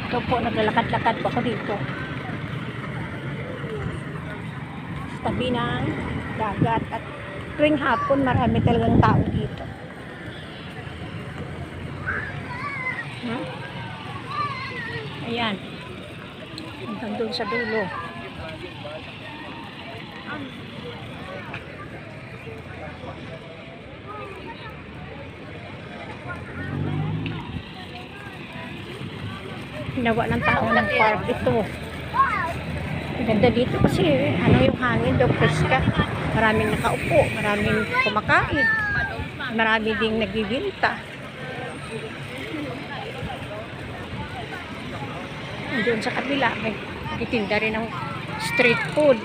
Ito po, naglalakad-lakad po ako dito. Sa tabi ng dagat. At tuwing hapon, marami talagang tao dito. Ayan. Hanggang doon sa dulo. Ginawa ng tao ng park ito. Ganda dito kasi yung hangin daw preska. Maraming nakaupo, maraming kumakain, marami ding nagbibinta. Doon sa kabila may titinda rin ng street food.